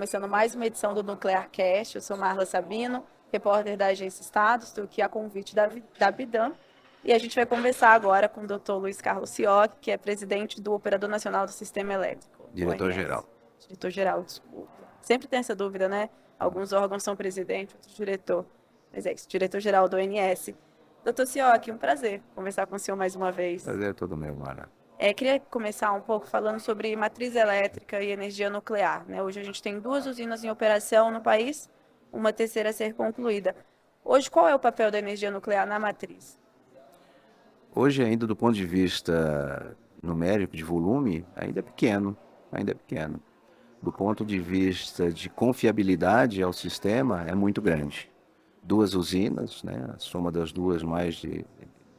Começando mais uma edição do Nuclear Cast. Eu sou Marla Sabino, repórter da Agência Estado, estou aqui a convite da Bidan. E a gente vai conversar agora com o Dr. Luiz Carlos Sioc, que é presidente do Operador Nacional do Sistema Elétrico, Diretor-geral. ONS. Diretor-geral, desculpa. Sempre tem essa dúvida, né? Alguns órgãos são presidente, outros diretor. Mas é isso, diretor-geral do ONS. Doutor Sioc, um prazer conversar com o senhor mais uma vez. Prazer é todo meu, Mara. Queria começar um pouco falando sobre matriz elétrica e energia nuclear, né? Hoje a gente tem 2 usinas em operação no país, uma terceira a ser concluída. Hoje, qual é o papel da energia nuclear na matriz? Hoje, ainda do ponto de vista numérico, de volume, ainda é pequeno, ainda é pequeno. Do ponto de vista de confiabilidade ao sistema, é muito grande. 2 usinas, né? A soma das duas, mais de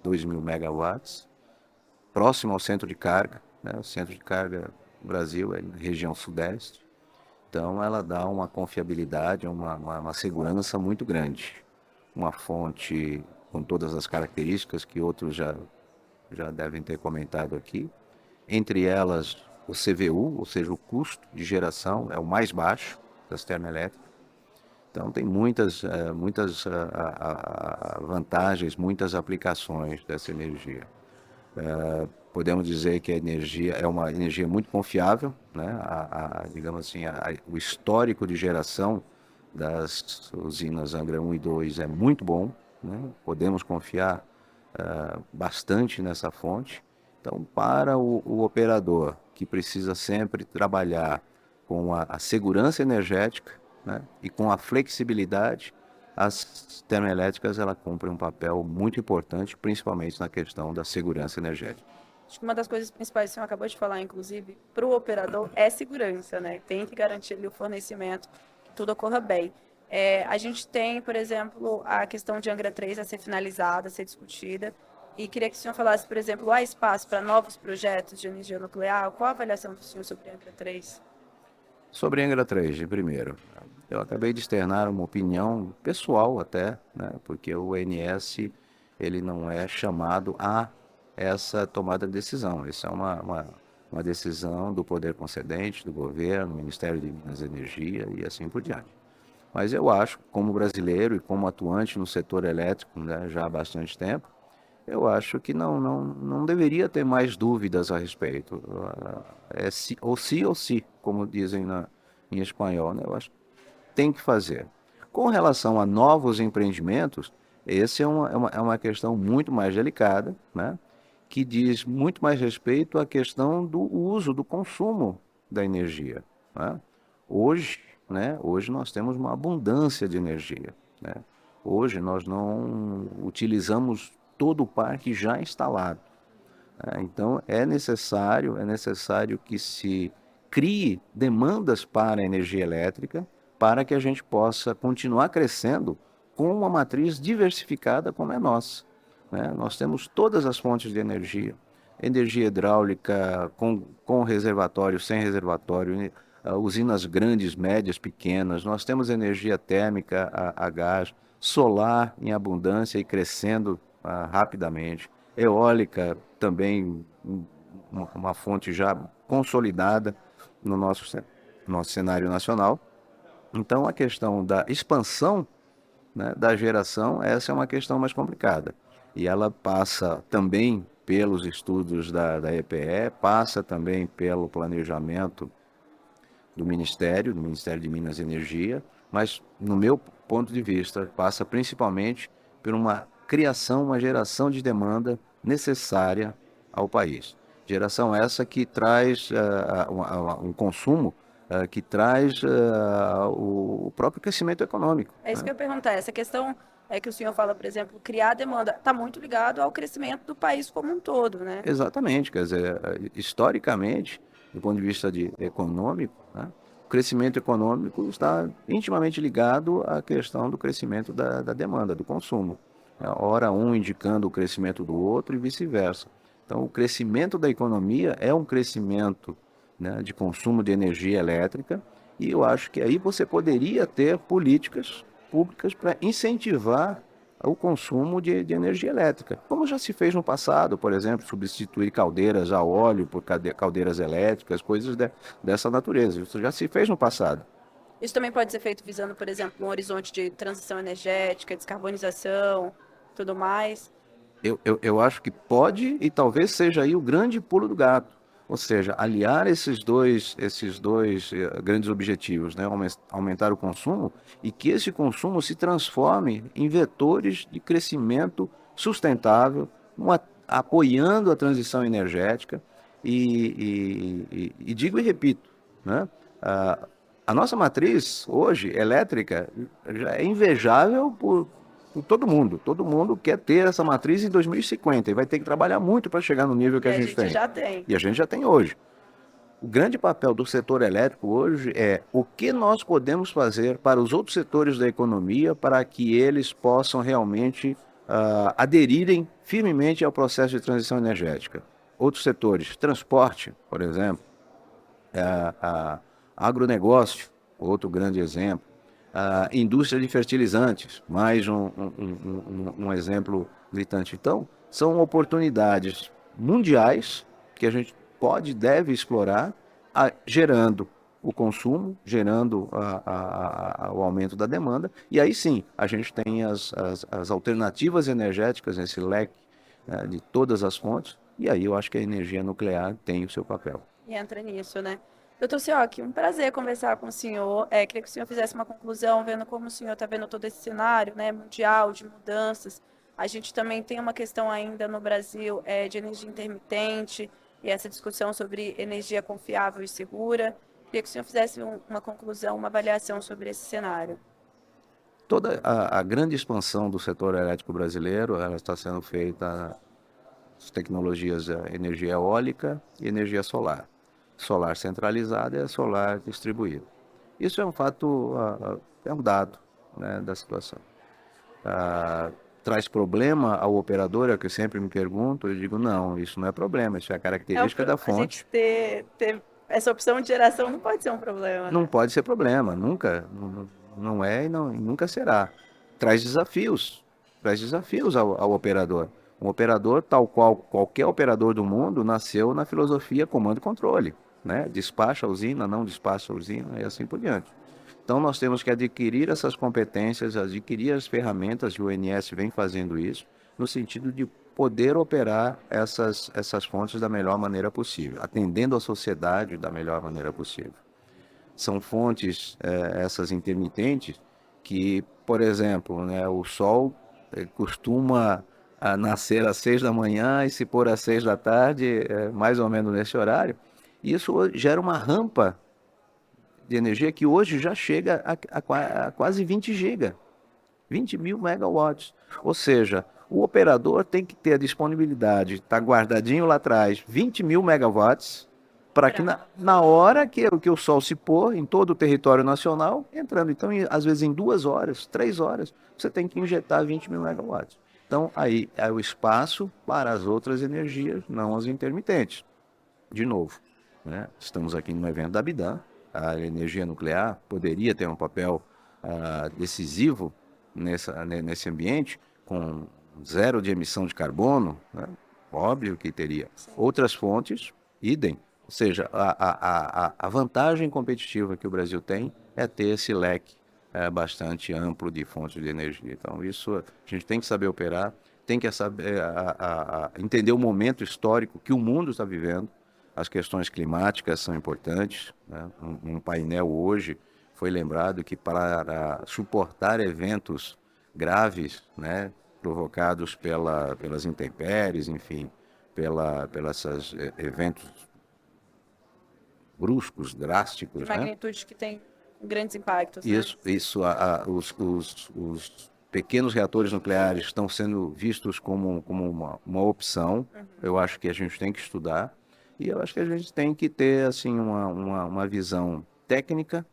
2.000 megawatts, próximo ao centro de carga, né? O centro de carga do Brasil é na região sudeste. Então, ela dá uma confiabilidade, uma segurança muito grande. Uma fonte com todas as características que outros já devem ter comentado aqui. Entre elas, o CVU, ou seja, o custo de geração é o mais baixo das termoelétricas. Então, tem muitas vantagens, muitas aplicações dessa energia. Podemos dizer que a energia é uma energia muito confiável, né? Digamos assim, o histórico de geração das usinas Angra 1 e 2 é muito bom, né? Podemos confiar bastante nessa fonte. Então, para o operador que precisa sempre trabalhar com a segurança energética, né? E com a flexibilidade, as termoelétricas ela cumprem um papel muito importante, principalmente na questão da segurança energética. Acho que uma das coisas principais que o senhor acabou de falar, inclusive, para o operador é segurança, né? Tem que garantir ali o fornecimento, que tudo ocorra bem. A gente tem, por exemplo, a questão de Angra 3 a ser finalizada, a ser discutida, e queria que o senhor falasse, por exemplo, há espaço para novos projetos de energia nuclear? Qual a avaliação do senhor sobre Angra 3? Sobre Angra 3, de primeiro, eu acabei de externar uma opinião pessoal até, né? Porque o ONS ele não é chamado a essa tomada de decisão. Isso é uma decisão do poder concedente, do governo, do Ministério de Minas e Energia e assim por diante. Mas eu acho, como brasileiro e como atuante no setor elétrico, né, já há bastante tempo, eu acho que não deveria ter mais dúvidas a respeito. É si ou si, como dizem em espanhol, né? Eu acho que tem que fazer. Com relação a novos empreendimentos, essa é uma questão muito mais delicada, né? Que diz muito mais respeito à questão do uso, do consumo da energia, né? Hoje, hoje nós temos uma abundância de energia, né? Hoje nós não utilizamos todo o parque já instalado, né? Então é necessário que se crie demandas para a energia elétrica para que a gente possa continuar crescendo com uma matriz diversificada como é a nossa, né? Nós temos todas as fontes de energia, energia hidráulica com reservatório, sem reservatório, usinas grandes, médias, pequenas. Nós temos energia térmica a gás, solar em abundância e crescendo rapidamente. Eólica também, uma fonte já consolidada no nosso cenário nacional. Então, a questão da expansão, né, da geração, essa é uma questão mais complicada. E ela passa também pelos estudos da EPE, passa também pelo planejamento do Ministério de Minas e Energia, mas, no meu ponto de vista, passa principalmente por uma criação, uma geração de demanda necessária ao país. Geração essa que traz um consumo que traz o próprio crescimento econômico, É isso né? que eu ia perguntar. Essa questão é que o senhor fala, por exemplo, criar demanda, está muito ligado ao crescimento do país como um todo, né? Exatamente, quer dizer, historicamente, do ponto de vista econômico, né, o crescimento econômico está intimamente ligado à questão do crescimento da demanda, do consumo. Ora um indicando o crescimento do outro e vice-versa. Então, o crescimento da economia é um crescimento, né, de consumo de energia elétrica, e eu acho que aí você poderia ter políticas públicas para incentivar o consumo de energia elétrica, como já se fez no passado, por exemplo, substituir caldeiras a óleo por caldeiras elétricas, coisas dessa natureza. Isso já se fez no passado. Isso também pode ser feito visando, por exemplo, um horizonte de transição energética, descarbonização, tudo mais. Eu acho que pode e talvez seja aí o grande pulo do gato. Ou seja, aliar esses dois grandes objetivos, né? Aumentar o consumo e que esse consumo se transforme em vetores de crescimento sustentável, apoiando a transição energética. E digo e repito, né? A, a nossa matriz hoje elétrica já é invejável por todo mundo. Todo mundo quer ter essa matriz em 2050 e vai ter que trabalhar muito para chegar no nível que E a a gente gente tem. já tem. E a gente já tem hoje. O grande papel do setor elétrico hoje é o que nós podemos fazer para os outros setores da economia para que eles possam realmente aderirem firmemente ao processo de transição energética. Outros setores, transporte, por exemplo, a agronegócio, outro grande exemplo, a indústria de fertilizantes, mais um exemplo gritante. Então, são oportunidades mundiais que a gente pode e deve explorar, gerando o consumo, gerando o aumento da demanda, e aí sim a gente tem as alternativas energéticas nesse leque, né, de todas as fontes, e aí eu acho que a energia nuclear tem o seu papel. E entra nisso, né? Doutor Sioc, um prazer conversar com o senhor. Queria que o senhor fizesse uma conclusão, vendo como o senhor está vendo todo esse cenário, né, mundial de mudanças. A gente também tem uma questão ainda no Brasil de energia intermitente e essa discussão sobre energia confiável e segura. Queria que o senhor fizesse uma conclusão, uma avaliação sobre esse cenário. Toda a grande expansão do setor elétrico brasileiro, ela está sendo feita as tecnologias de energia eólica e energia solar. Solar centralizada e solar distribuída. Isso é um fato, é um dado, né, da situação. Traz problema ao operador, é o que eu sempre me pergunto, eu digo, não, isso não é problema, isso é a característica da A gente fonte. ter essa opção de geração não pode ser um problema, Não né? pode ser problema, nunca, não é e nunca será. Traz desafios ao operador. Um operador, tal qual qualquer operador do mundo, nasceu na filosofia comando e controle, né? Despacha a usina, não despacha a usina e assim por diante. Então nós temos que adquirir essas competências, adquirir as ferramentas, e o ONS vem fazendo isso, no sentido de poder operar essas fontes da melhor maneira possível, atendendo a sociedade da melhor maneira possível. São fontes, essas intermitentes, que, por exemplo, né, o sol costuma nascer às 6 da manhã e se pôr às 6 da tarde, mais ou menos nesse horário. Isso gera uma rampa de energia que hoje já chega a quase 20 giga, 20 mil megawatts. Ou seja, o operador tem que ter a disponibilidade, está guardadinho lá atrás, 20 mil megawatts, para que na hora que o sol se pôr em todo o território nacional, entrando. Então, às vezes em 2 horas, 3 horas, você tem que injetar 20 mil megawatts. Então, aí é o espaço para as outras energias, não as intermitentes. De novo, né? Estamos aqui no evento da Bidan, a energia nuclear poderia ter um papel decisivo nesse ambiente, com zero de emissão de carbono, né? Óbvio que teria. Outras fontes, idem. Ou seja, a vantagem competitiva que o Brasil tem é ter esse leque bastante amplo de fontes de energia. Então, isso a gente tem que saber operar, tem que saber entender o momento histórico que o mundo está vivendo. As questões climáticas são importantes, né? Um painel hoje foi lembrado que para suportar eventos graves, né, provocados pelas intempéries, enfim, pelos eventos bruscos, De drásticos, né? magnitude que tem grandes impactos, né? Isso os pequenos reatores nucleares estão sendo vistos como uma opção. Eu acho que a gente tem que estudar e eu acho que a gente tem que ter assim uma visão técnica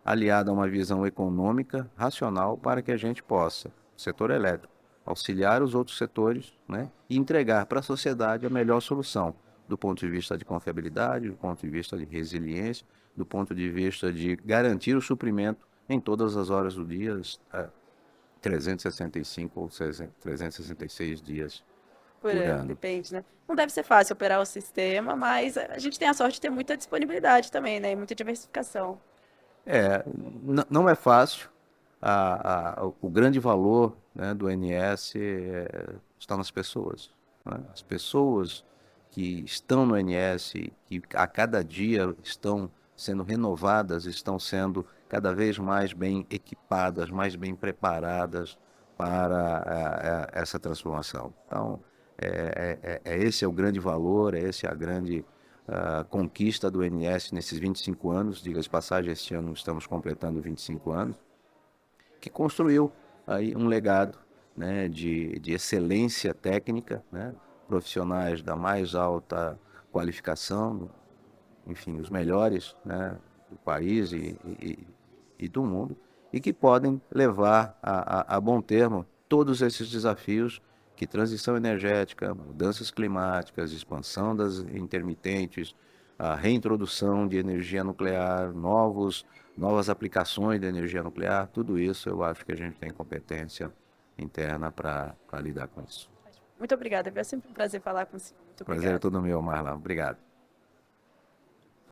aliada a uma visão econômica, racional, para que a gente possa, setor elétrico, auxiliar os outros setores, né, e entregar para a sociedade a melhor solução, do ponto de vista de confiabilidade, do ponto de vista de resiliência, do ponto de vista de garantir o suprimento em todas as horas do dia, 365 ou 366 dias Por por ano, ano. depende, né? Não deve ser fácil operar o sistema, mas a gente tem a sorte de ter muita disponibilidade também, né? E muita diversificação. Não é fácil. O grande valor, né, do NS está nas pessoas, né? As pessoas que estão no NS, que a cada dia estão sendo renovadas, estão sendo cada vez mais bem equipadas, mais bem preparadas para essa transformação. Então, esse é o grande valor, esse é a grande conquista do NS nesses 25 anos. Diga-se de passagem, este ano estamos completando 25 anos, que construiu aí um legado, né, de excelência técnica, né, profissionais da mais alta qualificação, enfim, os melhores, né, do país e do mundo, e que podem levar a bom termo todos esses desafios que transição energética, mudanças climáticas, expansão das intermitentes, a reintrodução de energia nuclear, novas aplicações de energia nuclear, tudo isso eu acho que a gente tem competência interna para lidar com isso. Muito obrigada, é sempre um prazer falar com você. Muito Prazer é obrigada. todo meu, Marlon. Obrigado.